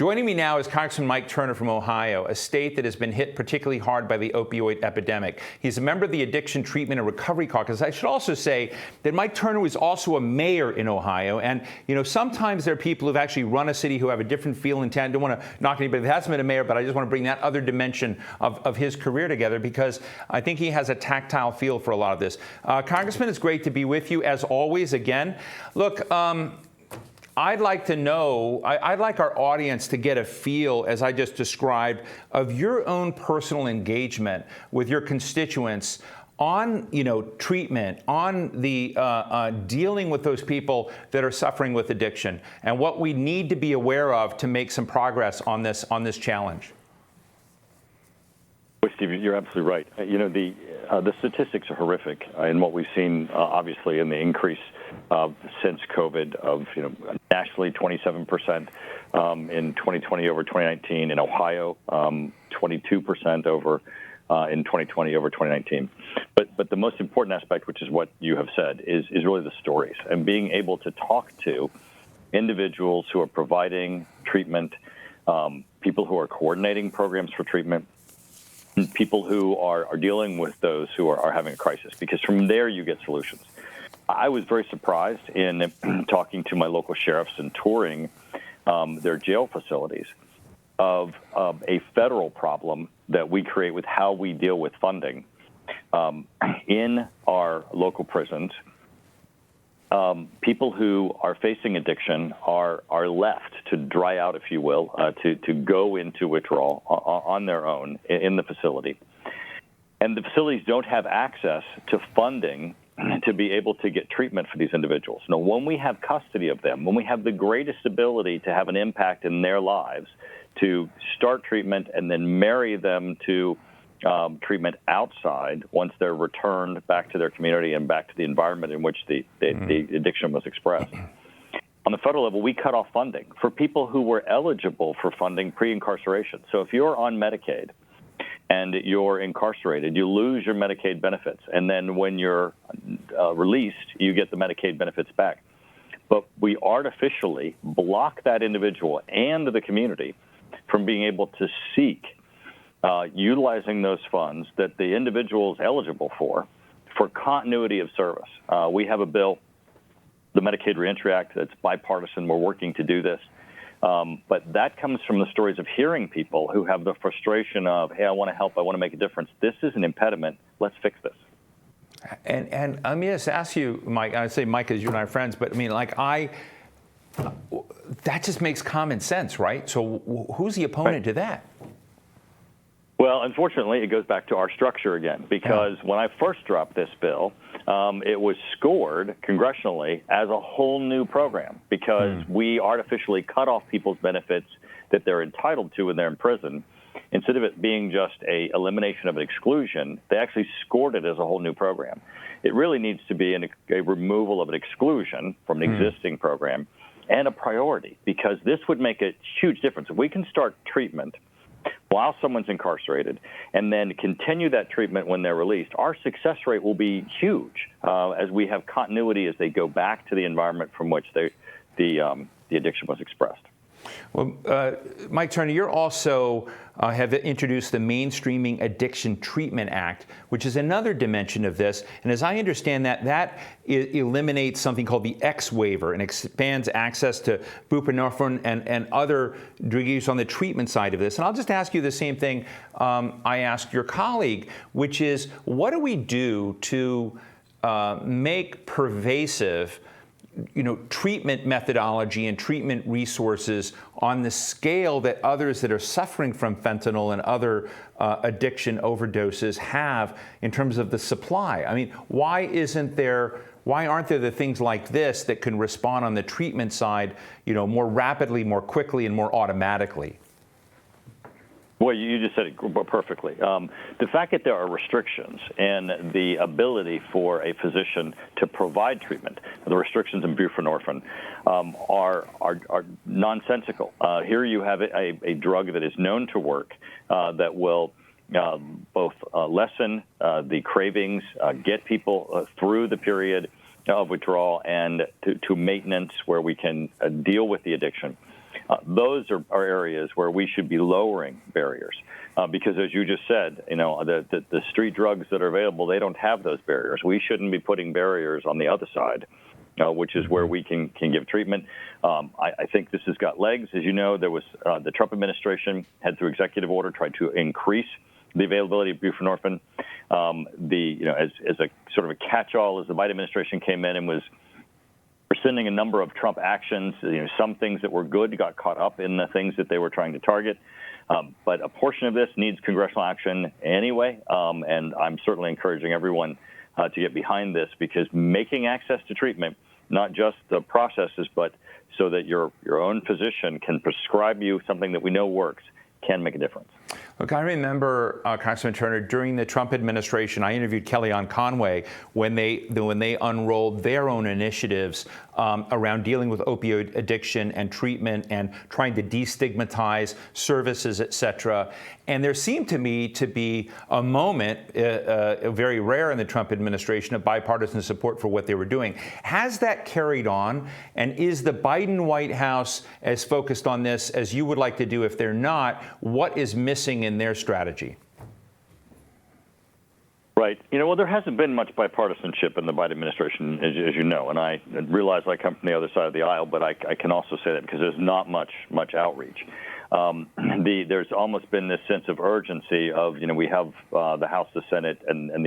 Joining me now is Congressman Mike Turner from Ohio, a state that has been hit particularly hard by the opioid epidemic. He's a member of the Addiction Treatment and Recovery Caucus. I should also say that Mike Turner was also a mayor in Ohio. And, you know, sometimes there are people who've actually run a city who have a different feel in town. I don't want to knock anybody that hasn't been a mayor, but I just want to bring that other dimension of his career together because I think he has a tactile feel for a lot of this. Congressman, it's great to be with you as always again. Look, I'd like to know, I'd like our audience to get a feel, as I just described, of your own personal engagement with your constituents on, you know, treatment, on the dealing with those people that are suffering with addiction, and what we need to be aware of to make some progress on this challenge. Well, Steve, you're absolutely right. You know, the statistics are horrific in what we've seen, obviously, in the increase since COVID of, you know, nationally 27% in 2020 over 2019. In Ohio, 22% over in 2020 over 2019. But the most important aspect, which is what you have said, is really the stories and being able to talk to individuals who are providing treatment, people who are coordinating programs for treatment, people who are dealing with those who are having a crisis, because from there you get solutions. I was very surprised in talking to my local sheriffs and touring their jail facilities of a federal problem that we create with how we deal with funding in our local prisons. People who are facing addiction are left to dry out, if you will, to go into withdrawal on their own in the facility. And the facilities don't have access to funding to be able to get treatment for these individuals. Now, when we have custody of them, when we have the greatest ability to have an impact in their lives, to start treatment and then marry them to treatment outside once they're returned back to their community and back to the environment in which the addiction was expressed. On the federal level, we cut off funding for people who were eligible for funding pre-incarceration. So if you're on Medicaid and you're incarcerated, you lose your Medicaid benefits. And then when you're released, you get the Medicaid benefits back. But we artificially block that individual and the community from being able to seek utilizing those funds that the individual is eligible for continuity of service. We have a bill, the Medicaid Reentry Act, that's bipartisan. We're working to do this. But that comes from the stories of hearing people who have the frustration of, hey, I want to help, I want to make a difference. This is an impediment. Let's fix this. And let me just ask you, Mike, I say Mike because you and I are friends, but I mean, like that just makes common sense, right? So who's the opponent to that? Well, unfortunately, it goes back to our structure again, because when I first dropped this bill, it was scored congressionally as a whole new program because we artificially cut off people's benefits that they're entitled to when they're in prison. Instead of it being just a elimination of an exclusion, they actually scored it as a whole new program. It really needs to be a removal of an exclusion from an existing program and a priority, because this would make a huge difference. If we can start treatment while someone's incarcerated and then continue that treatment when they're released, our success rate will be huge as we have continuity as they go back to the environment from which the addiction was expressed. Well, Mike Turner, you're also have introduced the Mainstreaming Addiction Treatment Act, which is another dimension of this. And as I understand that eliminates something called the X waiver and expands access to buprenorphine and other drug use on the treatment side of this. And I'll just ask you the same thing I asked your colleague, which is, what do we do to make pervasive treatment methodology and treatment resources on the scale that others that are suffering from fentanyl and other addiction overdoses have in terms of the supply? I mean, why aren't there the things like this that can respond on the treatment side, more rapidly, more quickly, and more automatically? Well, you just said it perfectly. The fact that there are restrictions and the ability for a physician to provide treatment, the restrictions in buprenorphine, are nonsensical. Here you have a drug that is known to work that will both lessen the cravings, get people through the period of withdrawal and to maintenance where we can deal with the addiction. those are areas where we should be lowering barriers. Because as you just said, the street drugs that are available, they don't have those barriers. We shouldn't be putting barriers on the other side, which is where we can give treatment. I think this has got legs. As you know, there was the Trump administration had, through executive order, tried to increase the availability of buprenorphine. As a sort of a catch-all, as the Biden administration came in and was rescinding a number of Trump actions, some things that were good got caught up in the things that they were trying to target. But a portion of this needs congressional action anyway, and I'm certainly encouraging everyone to get behind this, because making access to treatment, not just the processes, but so that your own physician can prescribe you something that we know works, can make a difference. Look, I remember, Congressman Turner, during the Trump administration, I interviewed Kellyanne Conway when they unrolled their own initiatives around dealing with opioid addiction and treatment and trying to destigmatize services, et cetera. And there seemed to me to be a moment, very rare in the Trump administration, of bipartisan support for what they were doing. Has that carried on? And is the Biden White House as focused on this as you would like to do? If they're not, what is missing in their strategy? Right. Well, there hasn't been much bipartisanship in the Biden administration, as you know, and I realize I come from the other side of the aisle, but I can also say that because there's not much outreach. There's almost been this sense of urgency of, we have the House, the Senate, and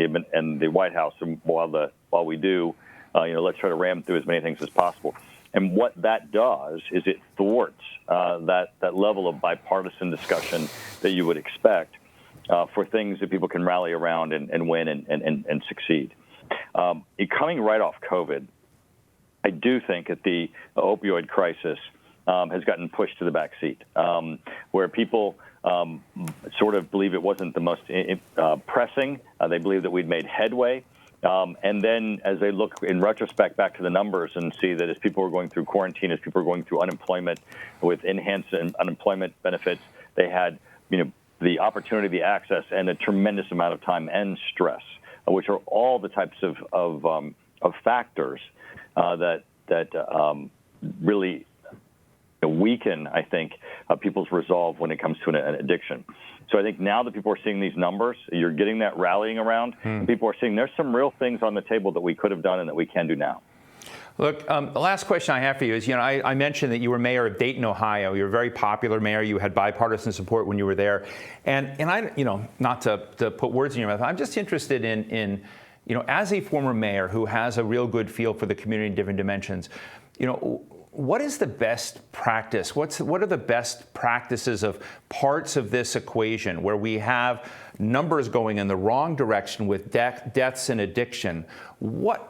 the White House, and while we do, let's try to ram through as many things as possible. And what that does is it thwarts that level of bipartisan discussion that you would expect for things that people can rally around and win and succeed. Coming right off COVID, I do think that the opioid crisis has gotten pushed to the back seat, where people sort of believe it wasn't the most pressing. They believe that we'd made headway. And then as they look in retrospect back to the numbers and see that as people were going through quarantine, as people were going through unemployment with enhanced unemployment benefits, they had, the opportunity, the access, and a tremendous amount of time and stress, which are all the types of factors that really weaken, I think, people's resolve when it comes to an addiction. So I think now that people are seeing these numbers, you're getting that rallying around, and people are seeing there's some real things on the table that we could have done and that we can do now. Look, the last question I have for you is, I mentioned that you were mayor of Dayton, Ohio. You're a very popular mayor. You had bipartisan support when you were there. And I, not to put words in your mouth, I'm just interested in, as a former mayor who has a real good feel for the community in different dimensions, what is the best practice? What are the best practices of parts of this equation where we have numbers going in the wrong direction with deaths and addiction?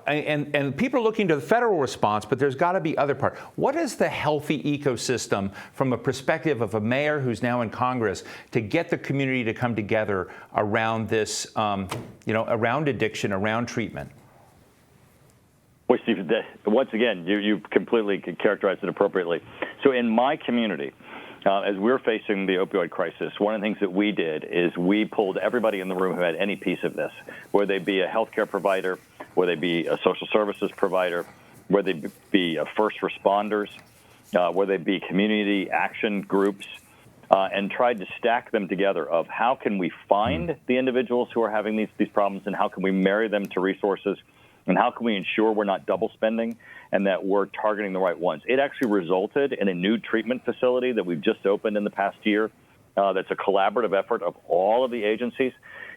And people are looking to the federal response, but there's got to be other part. What is the healthy ecosystem from a perspective of a mayor who's now in Congress to get the community to come together around this, around addiction, around treatment? Well, Steve, once again, you completely characterized it appropriately. So in my community, as we're facing the opioid crisis, one of the things that we did is we pulled everybody in the room who had any piece of this, whether they be a healthcare provider, whether they be a social services provider, whether they be first responders, whether they be community action groups, and tried to stack them together of how can we find the individuals who are having these problems, and how can we marry them to resources, and how can we ensure we're not double spending and that we're targeting the right ones. It actually resulted in a new treatment facility that we've just opened in the past year. That's a collaborative effort of all of the agencies.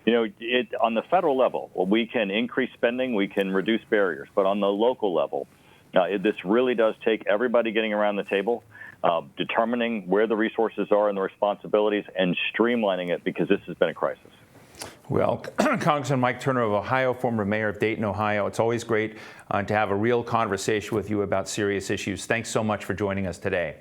On the federal level, we can increase spending, we can reduce barriers, but on the local level, this really does take everybody getting around the table, determining where the resources are and the responsibilities, and streamlining it, because this has been a crisis. Well, Congressman Mike Turner of Ohio, former mayor of Dayton, Ohio, it's always great to have a real conversation with you about serious issues. Thanks so much for joining us today.